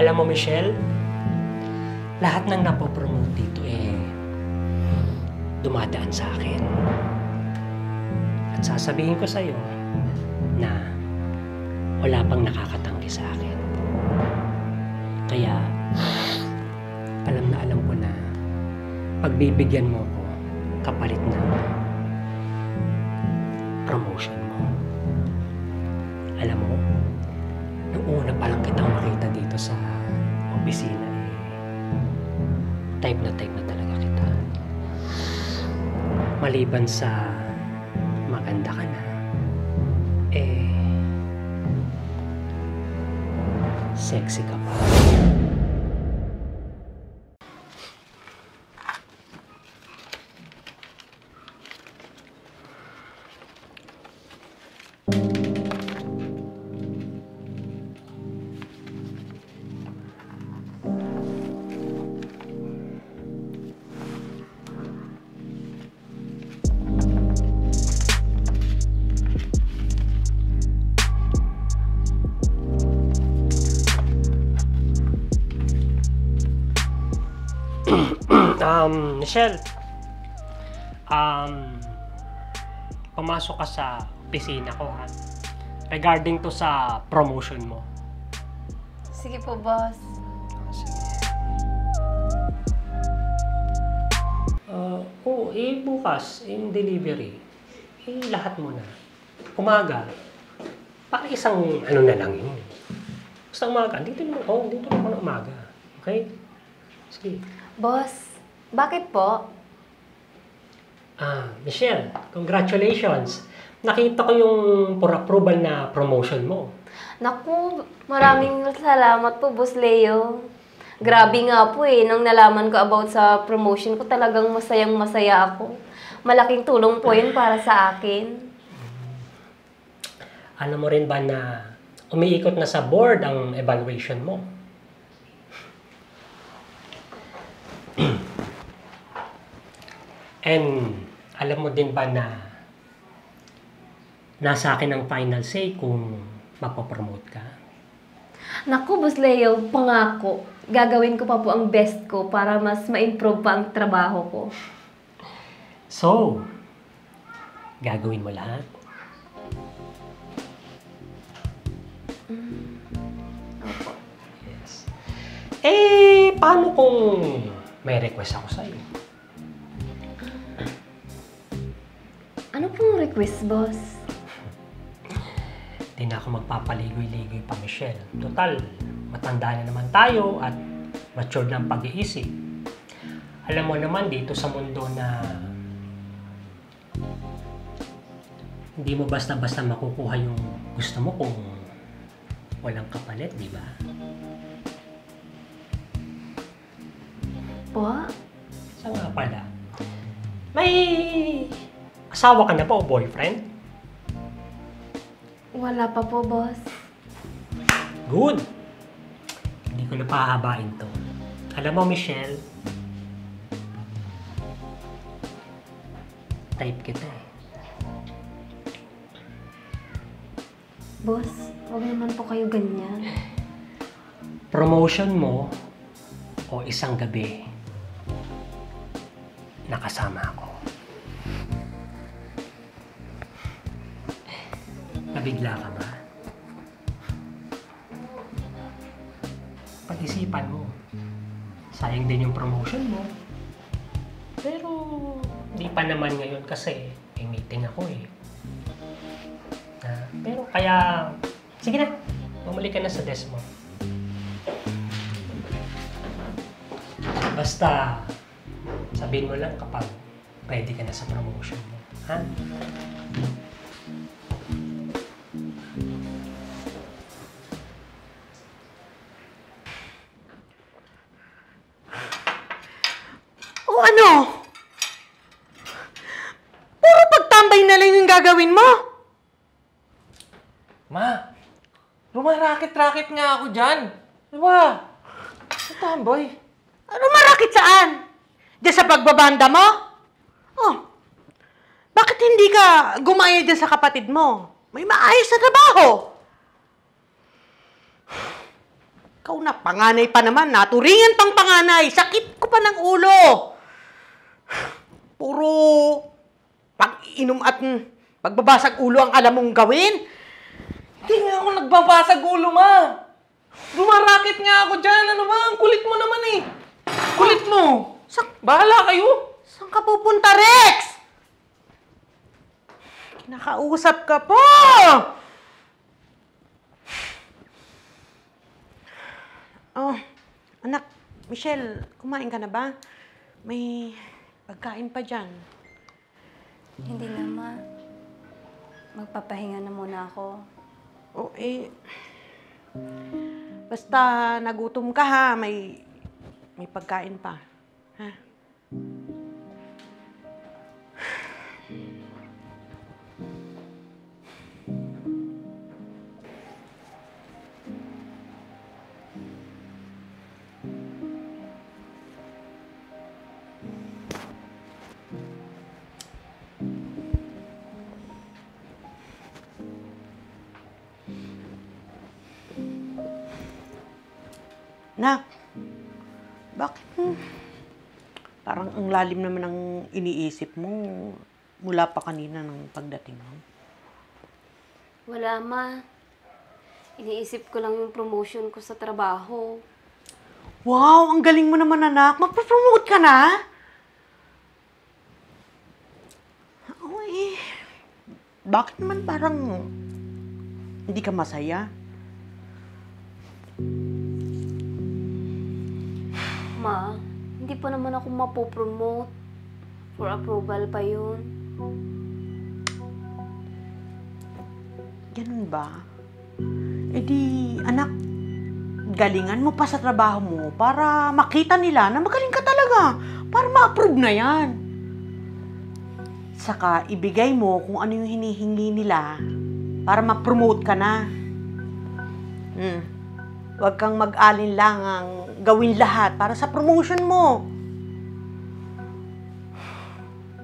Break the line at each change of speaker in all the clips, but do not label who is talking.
Alam mo, Michelle, lahat ng napopromote dito dumadaan sa akin. At sasabihin ko sa'yo na wala pang nakakatanggi sa akin. Kaya, alam ko na pagbibigyan mo ko kapalit ng promotion mo. Alam mo, nung una pa lang kitang makita dito sa opisina, type na talaga kita. Maliban sa maganda ka na, sexy ka pa. Michelle, pumasok ka sa opisina ko, ha? Regarding to sa promotion mo.
Sige po, boss.
Sige. Bukas, in delivery, lahat mo na. Umaga, para isang ano na lang yun. Basta umaga, dito naman ako na umaga. Okay? Sige.
Boss, bakit po?
Michelle, congratulations. Nakita ko yung for approval na promotion mo.
Naku, maraming salamat po, Boss Leo. Grabe nga po nung nalaman ko about sa promotion ko, talagang masayang-masaya ako. Malaking tulong po yun para sa akin.
Alam mo rin ba na umiikot na sa board ang evaluation mo? And alam mo din ba na nasa akin ang final say kung mapopromote ka?
Naku, Boss Leo, pangako. Gagawin ko pa po ang best ko para mas ma-improve pa ang trabaho ko.
So, gagawin mo lahat?
Opo.
Yes. Paano kung may request ako sa'yo?
Ano pong request, boss?
Hindi na ako magpapaligoy-ligoy pa, Michelle. Total, matanda na naman tayo at matured ng pag-iisip. Alam mo naman dito sa mundo na hindi mo basta-basta makukuha yung gusto mo kung walang kapalit, di ba?
Po?
Sa nga pala, may asawa ka na ba o boyfriend?
Wala pa po, boss.
Good! Hindi ko na pahabain to. Alam mo, Michelle, type kita eh.
Boss, huwag naman po kayo ganyan.
Promotion mo o isang gabi nakasama ako. Nabigla ka ba? Pag-isipan mo. Sayang din yung promotion mo. Pero, di pa naman ngayon kasi may meeting ako eh. Pero kaya, sige na. Bumalik ka na sa desk mo. Basta, sabihin mo lang kapag ready ka na sa promotion mo. Ha?
O ano? Puro pagtambay na lang yung gagawin mo.
Ma, rumarakit-rakit nga ako dyan. Diba? Sa tambay.
Rumarakit saan? Diyan sa pagbabanda mo? Oh, bakit hindi ka gumaya dyan sa kapatid mo? May maayos na trabaho. Ikaw na, panganay pa naman. Naturingan pang panganay. Sakit ko pa ng ulo. Puro pag-inom at pagbabasag ulo ang alam mong gawin.
Hindi nga ako nagbabasag ulo, ma. Rumarakit nga ako dyan. Ano ba? Ang kulit mo naman eh. Kulit mo. Bahala kayo.
Saan ka pupunta, Rex? Kinakausap ka po. Oh, anak, Michelle, kumain ka na ba? May pagkain pa dyan.
Hindi na, Ma. Magpapahinga na muna ako.
Oh, basta nagutom ka ha, may pagkain pa. Ha? Nak, bakit parang ang lalim naman ang iniisip mo mula pa kanina ng pagdating mo?
Wala, Ma. Iniisip ko lang yung promotion ko sa trabaho.
Wow, ang galing mo naman, anak. Magpa-promote ka na? Oo bakit naman parang hindi ka masaya?
Ma, hindi pa naman ako mapopromote. For approval pa yun.
Ganun ba? Di, anak, galingan mo pa sa trabaho mo para makita nila na magaling ka talaga. Para ma-approve na yan. Saka, ibigay mo kung ano yung hinihingi nila para ma-promote ka na. Huwag kang mag-alinlangang gawin lahat para sa promotion mo.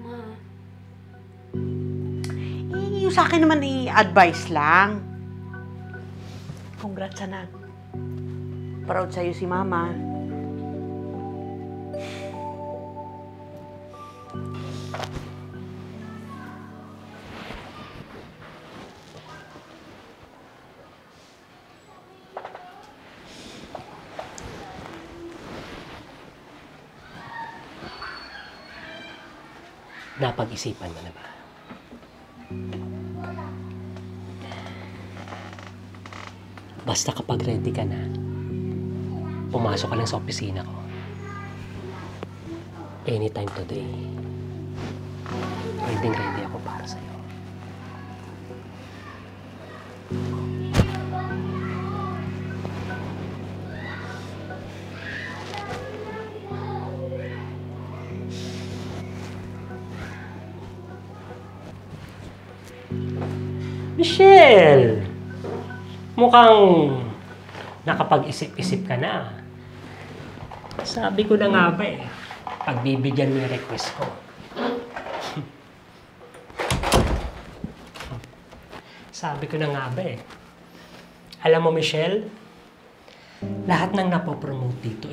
Ma.
Yung sa akin naman i-advise lang. Congrats, anak. Proud sa'yo si Mama.
Napag-isipan mo na ba? Basta kapag ready ka na, pumasok ka lang sa opisina ko. Anytime today. Ready ako para sa'yo. Michelle! Mukhang nakapag-isip-isip ka na. Sabi ko na nga ba pagbibigyan mo yung request ko. Sabi ko na nga ba Alam mo, Michelle, lahat ng napopromote dito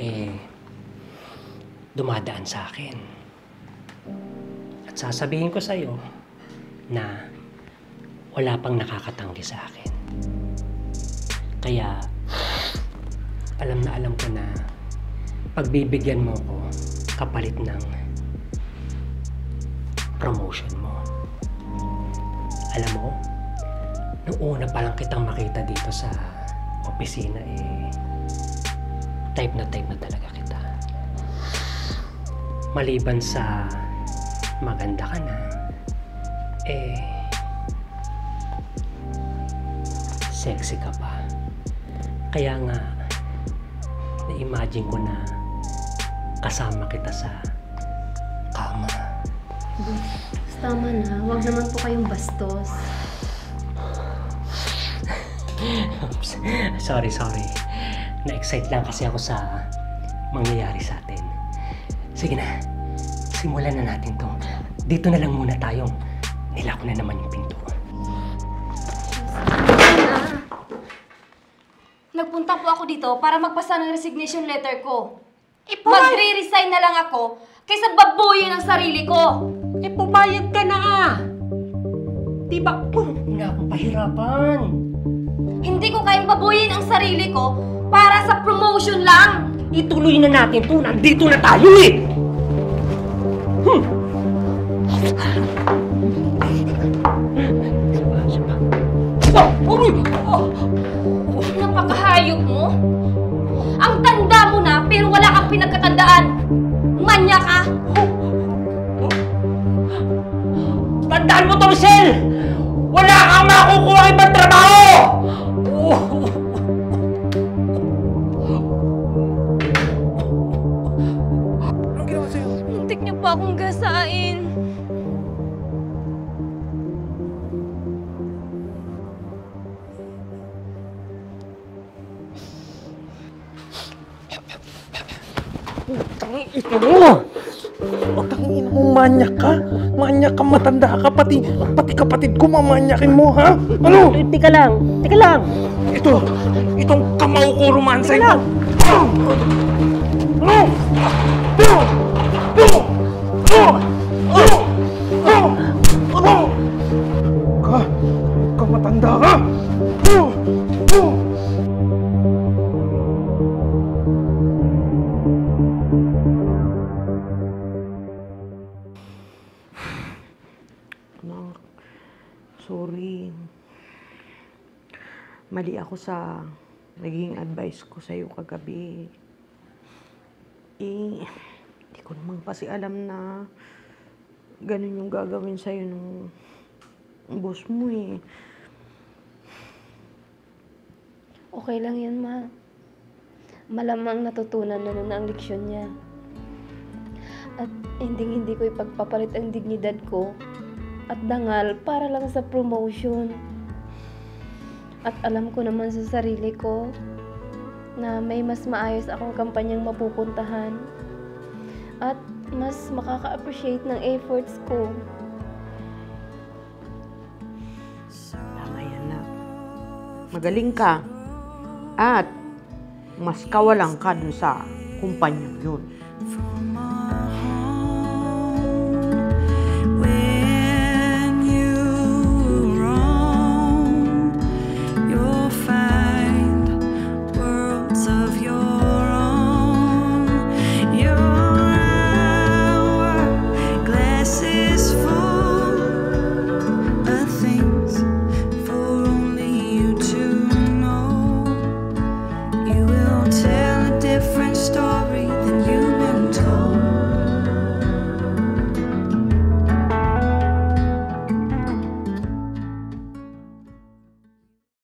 dumadaan sa akin. At sasabihin ko sa'yo na wala pang nakakatanggi sa akin. Kaya, alam ko na pagbibigyan mo ko kapalit ng promotion mo. Alam mo, nung una pa lang kitang makita dito sa opisina, type na talaga kita. Maliban sa maganda ka na, sexy ka pa. Kaya nga, na-imagine ko na kasama kita sa kama.
Tama na. Huwag naman po kayong bastos.
Oops. Sorry. Na-excite lang kasi ako sa mangyayari sa atin. Sige na, simulan na natin to. Dito na lang muna tayo. Nilako na naman yung pinto.
Nagpunta po ako dito para magpasa ng resignation letter ko.
Pumayag,
Magre-resign na lang ako kaysa babuyin ang sarili ko.
pumayag ka na ah. Diba?
Hindi na akong pahirapan.
Hindi ko kayang babuyin ang sarili ko para sa promotion lang.
Ituloy na natin to. Nandito na tayo eh!
Napakahayop mo. Ang tanda mo na pero wala kang pinagkatandaan. Manya ka.
Tandaan mo to, Michelle! Wala kang makukuha ibang trabaho!
Anong ginawa sa'yo?
Muntik niyo pa akong gasain.
Ito mo! Tangina mo, manyak ka? Manyak ka, matanda ka, pati kapatid ko mamanyakin mo, ha? Ano?
Teka lang, teka lang!
Itong kamao ko romansay mo! Ka matanda ka?
Anak, sorry. Mali ako sa naging advice ko sa'yo kagabi. Hindi ko naman kasi alam na ganun yung gagawin sa'yo ng boss mo eh.
Okay lang yan, ma. Malamang natutunan na nun ang leksyon niya. At hindi ko ipagpapalit ang dignidad ko at dangal para lang sa promotion. At alam ko naman sa sarili ko na may mas maayos akong kampanyang mapupuntahan at mas makaka-appreciate ng efforts ko.
Tama yan na. Magaling ka. At mas kawalang ka dun sa kumpanya yun.